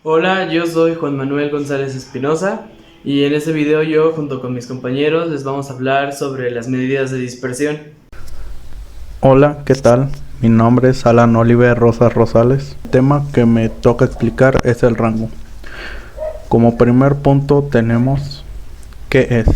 Hola, yo soy Juan Manuel González Espinosa y en este video yo junto con mis compañeros les vamos a hablar sobre las medidas de dispersión. Hola, ¿qué tal? Mi nombre es Alan Oliver Rosas Rosales. El tema que me toca explicar es el rango. Como primer punto tenemos ¿qué es?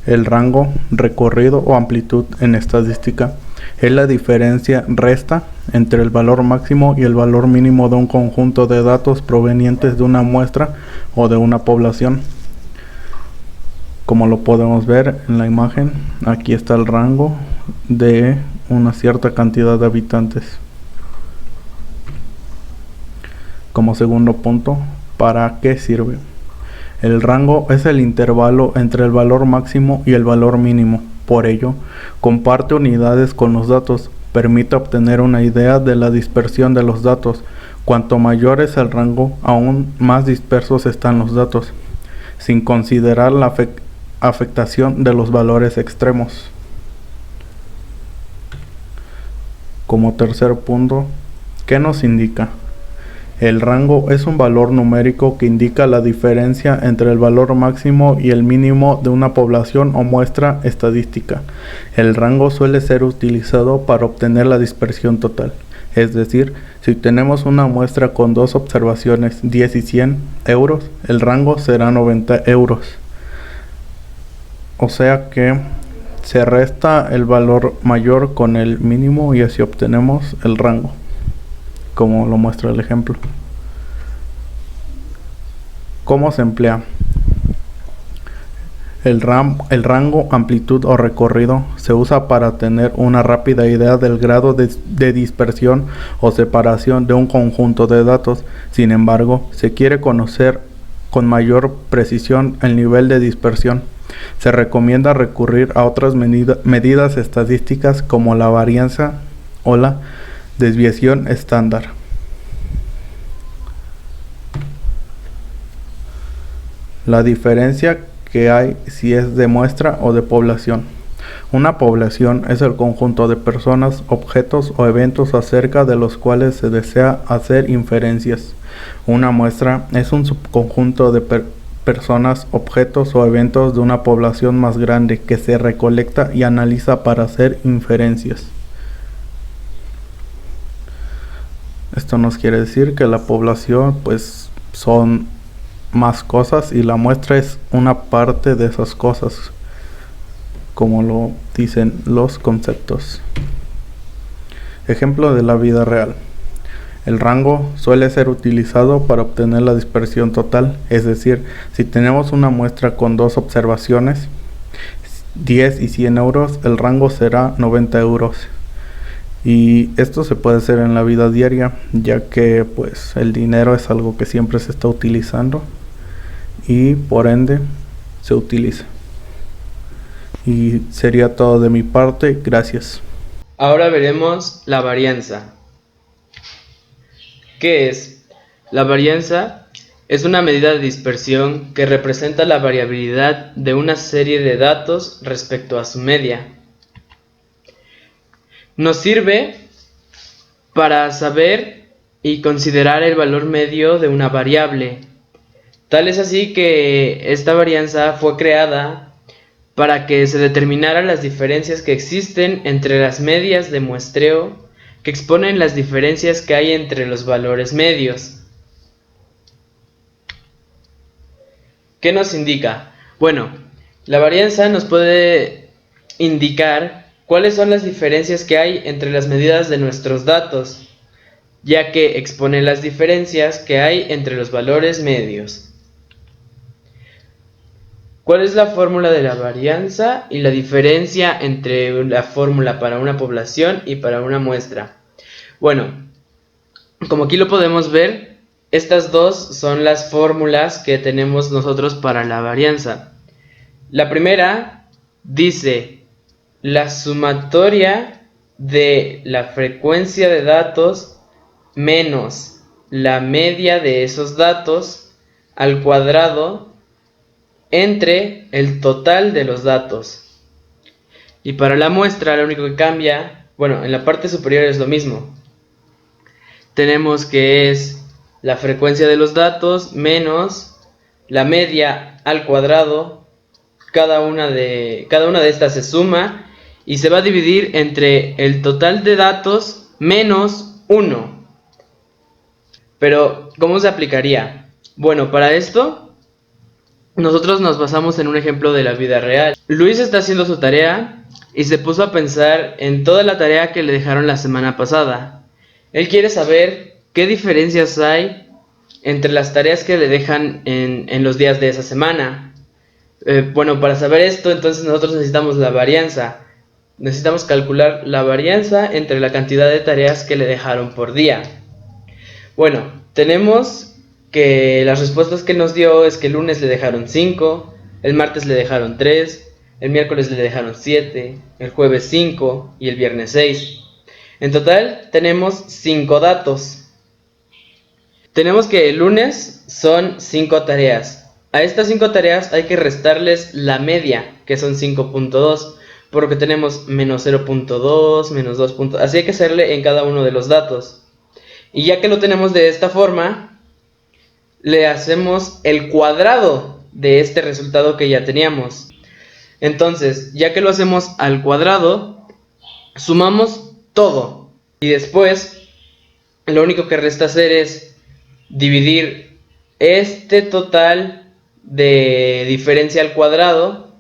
El rango, recorrido o amplitud en estadística es la diferencia resta entre el valor máximo y el valor mínimo de un conjunto de datos provenientes de una muestra o de una población. Como lo podemos ver en la imagen, aquí está el rango de una cierta cantidad de habitantes. Como segundo punto, ¿para qué sirve? El rango es el intervalo entre el valor máximo y el valor mínimo. Por ello, comparte unidades con los datos, permite obtener una idea de la dispersión de los datos. Cuanto mayor es el rango, aún más dispersos están los datos, sin considerar la afectación de los valores extremos. Como tercer punto, ¿qué nos indica? El rango es un valor numérico que indica la diferencia entre el valor máximo y el mínimo de una población o muestra estadística. El rango suele ser utilizado para obtener la dispersión total. Es decir, si tenemos una muestra con dos observaciones, 10 y 100 euros, el rango será 90 euros. O sea que se resta el valor mayor con el mínimo y así obtenemos el rango, como lo muestra el ejemplo. ¿Cómo se emplea? El rango, amplitud o recorrido se usa para tener una rápida idea del grado de dispersión o separación de un conjunto de datos. Sin embargo, se quiere conocer con mayor precisión el nivel de dispersión. Se recomienda recurrir a otras medidas estadísticas como la varianza o la desviación estándar. La diferencia que hay si es de muestra o de población. Una población es el conjunto de personas, objetos o eventos acerca de los cuales se desea hacer inferencias. Una muestra es un subconjunto de personas, objetos o eventos de una población más grande que se recolecta y analiza para hacer inferencias. Esto nos quiere decir que la población pues son más cosas y la muestra es una parte de esas cosas, como lo dicen los conceptos. Ejemplo de la vida real. El rango suele ser utilizado para obtener la dispersión total, es decir, si tenemos una muestra con dos observaciones, 10 y 100 euros, el rango será 90 euros. Y esto se puede hacer en la vida diaria, ya que pues el dinero es algo que siempre se está utilizando y por ende se utiliza. Y sería todo de mi parte, gracias. Ahora veremos la varianza. ¿Qué es? La varianza es una medida de dispersión que representa la variabilidad de una serie de datos respecto a su media. Nos sirve para saber y considerar el valor medio de una variable. Tal es así que esta varianza fue creada para que se determinaran las diferencias que existen entre las medias de muestreo que exponen las diferencias que hay entre los valores medios. ¿Qué nos indica? Bueno, la varianza nos puede indicar cuáles son las diferencias que hay entre las medidas de nuestros datos, ya que expone las diferencias que hay entre los valores medios. ¿Cuál es la fórmula de la varianza y la diferencia entre la fórmula para una población y para una muestra? Bueno, como aquí lo podemos ver, estas dos son las fórmulas que tenemos nosotros para la varianza. La primera dice la sumatoria de la frecuencia de datos menos la media de esos datos al cuadrado entre el total de los datos. Y para la muestra lo único que cambia, bueno, en la parte superior es lo mismo. Tenemos que es la frecuencia de los datos menos la media al cuadrado. Cada una de estas se suma y se va a dividir entre el total de datos menos 1. Pero, ¿cómo se aplicaría? Bueno, para esto, nosotros nos basamos en un ejemplo de la vida real. Luis está haciendo su tarea y se puso a pensar en toda la tarea que le dejaron la semana pasada. Él quiere saber qué diferencias hay entre las tareas que le dejan en los días de esa semana. Bueno, para saber esto, entonces nosotros necesitamos la varianza. Necesitamos calcular la varianza entre la cantidad de tareas que le dejaron por día. Bueno, tenemos que las respuestas que nos dio es que el lunes le dejaron 5, el martes le dejaron 3, el miércoles le dejaron 7, el jueves 5 y el viernes 6. En total tenemos 5 datos. Tenemos que el lunes son 5 tareas. A estas 5 tareas hay que restarles la media, que son 5.2, por lo que tenemos menos 0.2, menos 2. Así hay que hacerle en cada uno de los datos. Y ya que lo tenemos de esta forma, le hacemos el cuadrado de este resultado que ya teníamos. Entonces, ya que lo hacemos al cuadrado, sumamos todo. Y después, lo único que resta hacer es dividir este total de diferencia al cuadrado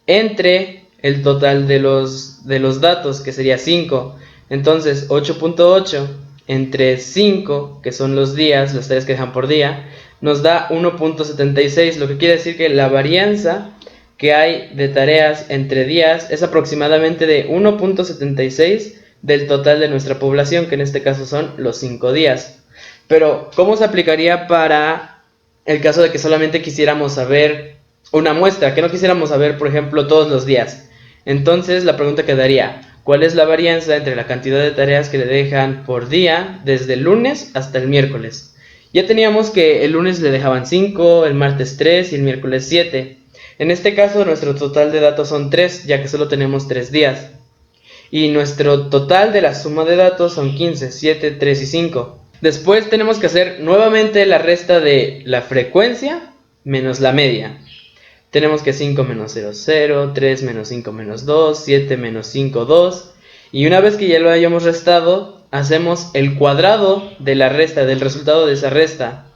entre el total de los datos, que sería 5. Entonces 8.8 entre 5, que son los días, las tareas que dejan por día, nos da 1.76, lo que quiere decir que la varianza que hay de tareas entre días es aproximadamente de 1.76 del total de nuestra población, que en este caso son los 5 días. Pero, ¿cómo se aplicaría para el caso de que solamente quisiéramos saber una muestra, que no quisiéramos saber, por ejemplo, todos los días? Entonces la pregunta quedaría: ¿cuál es la varianza entre la cantidad de tareas que le dejan por día desde el lunes hasta el miércoles? Ya teníamos que el lunes le dejaban 5, el martes 3 y el miércoles 7. En este caso nuestro total de datos son 3, ya que solo tenemos 3 días. Y nuestro total de la suma de datos son 15, 7, 3 y 5. Después tenemos que hacer nuevamente la resta de la frecuencia menos la media. Tenemos que 5 menos 0, 0, 3 menos 5 menos 2, 7 menos 5, 2. Y una vez que ya lo hayamos restado, hacemos el cuadrado de la resta, del resultado de esa resta.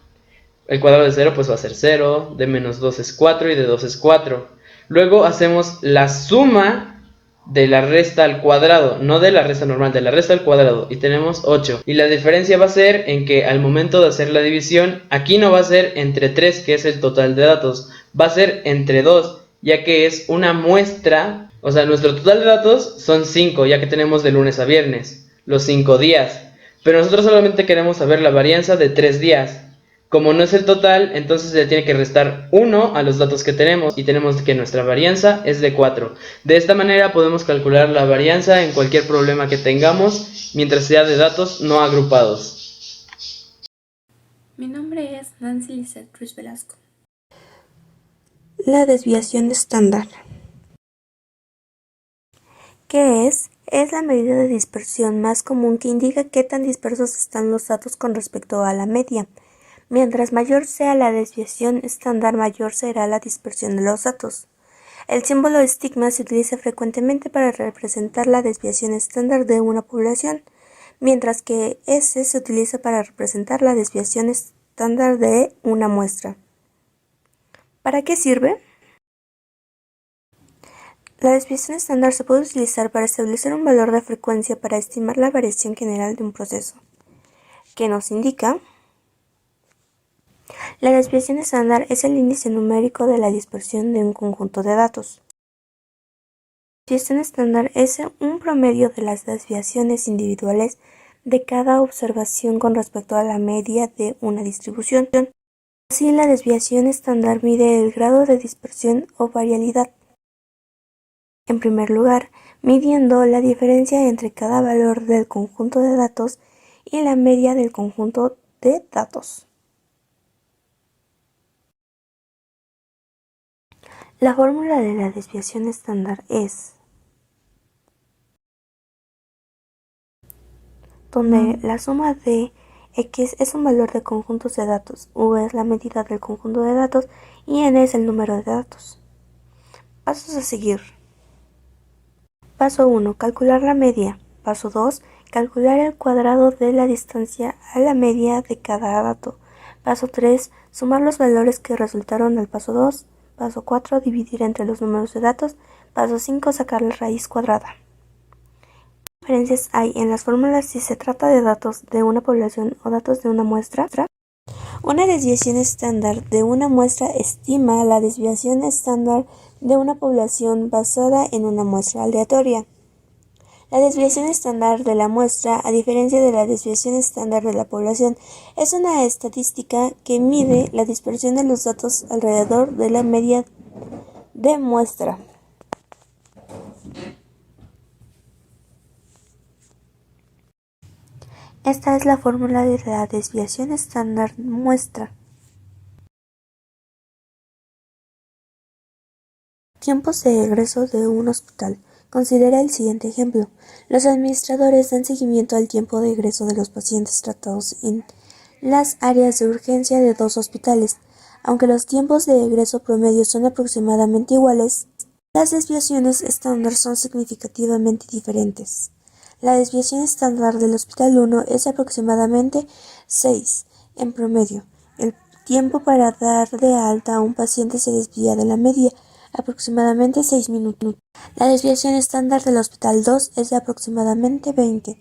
El cuadrado de 0 pues va a ser 0, de menos 2 es 4 y de 2 es 4. Luego hacemos la suma de la resta al cuadrado, no de la resta normal, de la resta al cuadrado, y tenemos 8. Y la diferencia va a ser en que al momento de hacer la división, aquí no va a ser entre 3, que es el total de datos, va a ser entre 2, ya que es una muestra. O sea, nuestro total de datos son 5, ya que tenemos de lunes a viernes, los 5 días. Pero nosotros solamente queremos saber la varianza de 3 días. Como no es el total, entonces se le tiene que restar 1 a los datos que tenemos, y tenemos que nuestra varianza es de 4. De esta manera podemos calcular la varianza en cualquier problema que tengamos, mientras sea de datos no agrupados. Mi nombre es Nancy Lizeth Ruiz Velasco. La desviación estándar. ¿Qué es? Es la medida de dispersión más común que indica qué tan dispersos están los datos con respecto a la media. Mientras mayor sea la desviación estándar, mayor será la dispersión de los datos. El símbolo estigma se utiliza frecuentemente para representar la desviación estándar de una población, mientras que S se utiliza para representar la desviación estándar de una muestra. ¿Para qué sirve? La desviación estándar se puede utilizar para establecer un valor de frecuencia para estimar la variación general de un proceso, que nos indica. La desviación estándar es el índice numérico de la dispersión de un conjunto de datos. La desviación estándar es un promedio de las desviaciones individuales de cada observación con respecto a la media de una distribución. Así, la desviación estándar mide el grado de dispersión o variabilidad. En primer lugar, midiendo la diferencia entre cada valor del conjunto de datos y la media del conjunto de datos. La fórmula de la desviación estándar es donde la suma de X es un valor de conjuntos de datos, U es la medida del conjunto de datos y N es el número de datos. Pasos a seguir. Paso 1. Calcular la media. Paso 2. Calcular el cuadrado de la distancia a la media de cada dato. Paso 3. Sumar los valores que resultaron al paso 2. Paso 4. Dividir entre los números de datos. Paso 5. Sacar la raíz cuadrada. ¿Qué diferencias hay en las fórmulas si se trata de datos de una población o datos de una muestra? Una desviación estándar de una muestra estima la desviación estándar de una población basada en una muestra aleatoria. La desviación estándar de la muestra, a diferencia de la desviación estándar de la población, es una estadística que mide la dispersión de los datos alrededor de la media de muestra. Esta es la fórmula de la desviación estándar muestra. Tiempos de egreso de un hospital. Considera el siguiente ejemplo. Los administradores dan seguimiento al tiempo de egreso de los pacientes tratados en las áreas de urgencia de 2 hospitales. Aunque los tiempos de egreso promedio son aproximadamente iguales, las desviaciones estándar son significativamente diferentes. La desviación estándar del Hospital 1 es aproximadamente 6 en promedio. El tiempo para dar de alta a un paciente se desvía de la media, aproximadamente 6 minutos. La desviación estándar del Hospital 2 es de aproximadamente 20.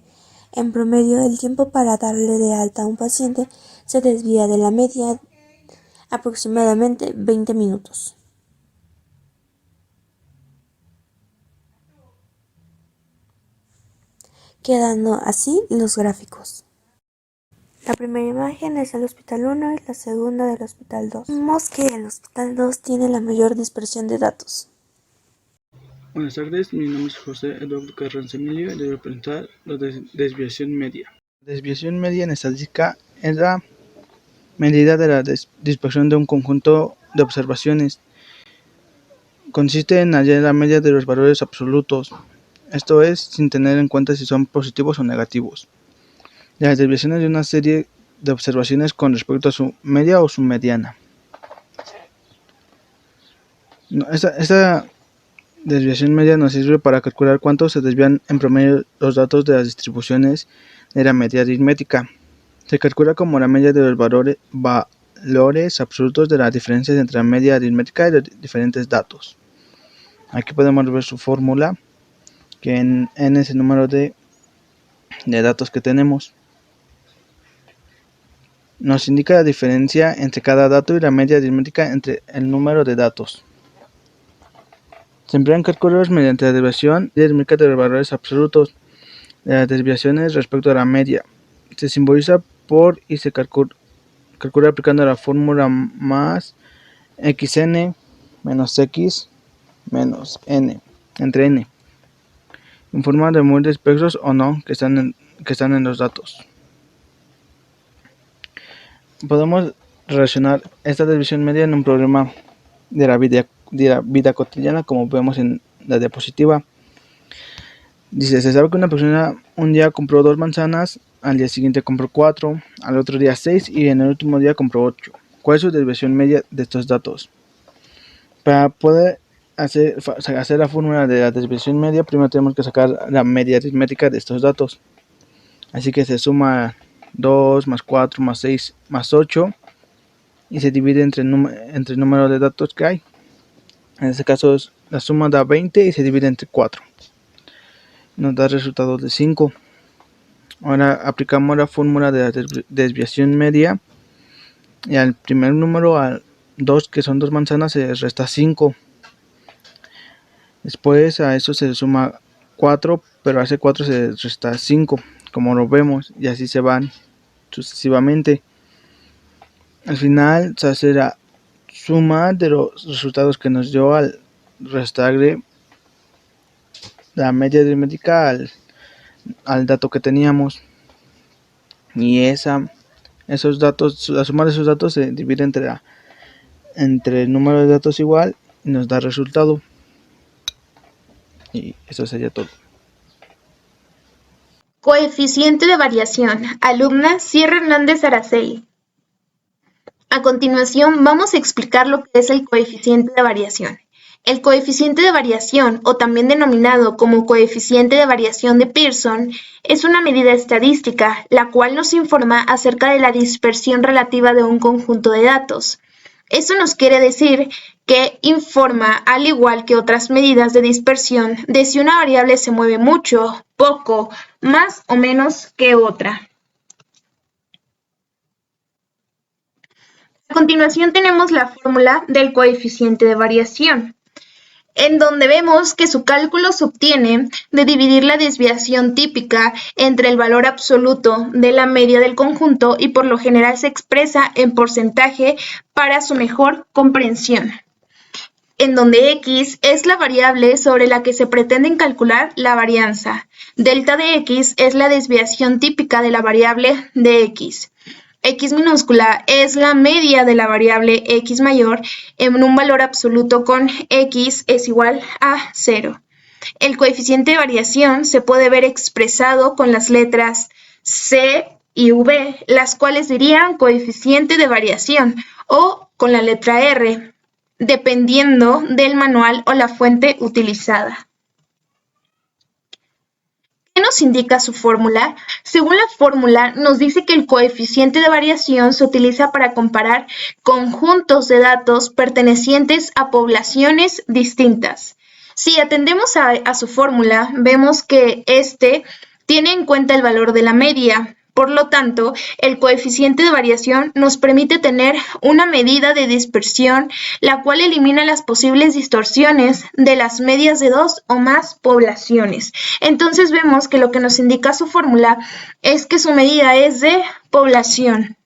En promedio, el tiempo para darle de alta a un paciente se desvía de la media aproximadamente 20 minutos. Quedando así los gráficos. La primera imagen es del Hospital 1 y la segunda del Hospital 2. Vemos que el Hospital 2 tiene la mayor dispersión de datos. Buenas tardes, mi nombre es José Eduardo Carranza Emilio y les voy a presentar la desviación media. La desviación media en estadística es la medida de la dispersión de un conjunto de observaciones. Consiste en hallar la media de los valores absolutos, esto es, sin tener en cuenta si son positivos o negativos. Las desviaciones de una serie de observaciones con respecto a su media o su mediana. Esta desviación media nos sirve para calcular cuánto se desvían en promedio los datos de las distribuciones de la media aritmética. Se calcula como la media de los valores absolutos de las diferencias entre la media aritmética y los diferentes datos. Aquí podemos ver su fórmula, que n es el número de datos que tenemos. Nos indica la diferencia entre cada dato y la media aritmética entre el número de datos. Se emplean cálculos mediante la desviación aritmética de los valores absolutos de las desviaciones respecto a la media. Se simboliza por y se calcula aplicando la fórmula más xn menos x menos n entre n, en forma de múltiples espectros o no que están en los datos. Podemos relacionar esta desviación media en un problema de la vida cotidiana, como vemos en la diapositiva. Dice, se sabe que una persona un día compró 2 manzanas, al día siguiente compró 4, al otro día 6 y en el último día compró 8. ¿Cuál es su desviación media de estos datos? Para poder hacer la fórmula de la desviación media, primero tenemos que sacar la media aritmética de estos datos. Así que se suma 2 más 4 más 6 más 8 y se divide entre el número de datos que hay. En este caso la suma da 20 y se divide entre 4. Nos da resultados de 5. Ahora aplicamos la fórmula de la desviación media y al primer número, al 2, que son 2 manzanas, se resta 5. Después a eso se suma 4, pero a ese 4 se resta 5, como lo vemos, y así se van sucesivamente. Al final se hace la suma de los resultados que nos dio al restarle la media aritmética al dato que teníamos, y esos datos, la suma de esos datos se divide entre el número de datos igual y nos da resultado. Y eso sería todo. Coeficiente de variación. Alumna Sierra Hernández Araceli. A continuación vamos a explicar lo que es el coeficiente de variación. El coeficiente de variación, o también denominado como coeficiente de variación de Pearson, es una medida estadística, la cual nos informa acerca de la dispersión relativa de un conjunto de datos. Eso nos quiere decir que informa, al igual que otras medidas de dispersión, de si una variable se mueve mucho, poco, más o menos que otra. A continuación tenemos la fórmula del coeficiente de variación, en donde vemos que su cálculo se obtiene de dividir la desviación típica entre el valor absoluto de la media del conjunto y por lo general se expresa en porcentaje para su mejor comprensión, en donde X es la variable sobre la que se pretende calcular la varianza. Delta de X es la desviación típica de la variable de X. X minúscula es la media de la variable X mayor en un valor absoluto con X es igual a 0. El coeficiente de variación se puede ver expresado con las letras C y V, las cuales dirían coeficiente de variación, o con la letra R, dependiendo del manual o la fuente utilizada. ¿Qué nos indica su fórmula? Según la fórmula, nos dice que el coeficiente de variación se utiliza para comparar conjuntos de datos pertenecientes a poblaciones distintas. Si atendemos a su fórmula, vemos que este tiene en cuenta el valor de la media. Por lo tanto, el coeficiente de variación nos permite tener una medida de dispersión, la cual elimina las posibles distorsiones de las medias de dos o más poblaciones. Entonces vemos que lo que nos indica su fórmula es que su medida es de población.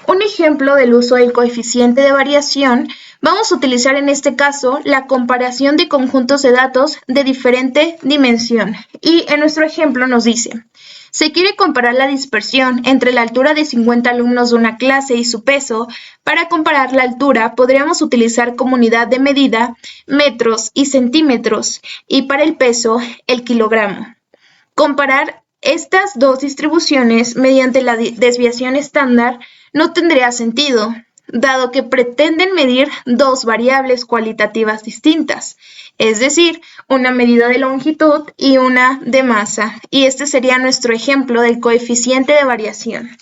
Un ejemplo del uso del coeficiente de variación, vamos a utilizar en este caso la comparación de conjuntos de datos de diferente dimensión. Y en nuestro ejemplo nos dice, se quiere comparar la dispersión entre la altura de 50 alumnos de una clase y su peso. Para comparar la altura podríamos utilizar como unidad de medida metros y centímetros, y para el peso el kilogramo. Comparar estas dos distribuciones mediante la desviación estándar no tendría sentido, dado que pretenden medir dos variables cualitativas distintas, es decir, una medida de longitud y una de masa, y este sería nuestro ejemplo del coeficiente de variación.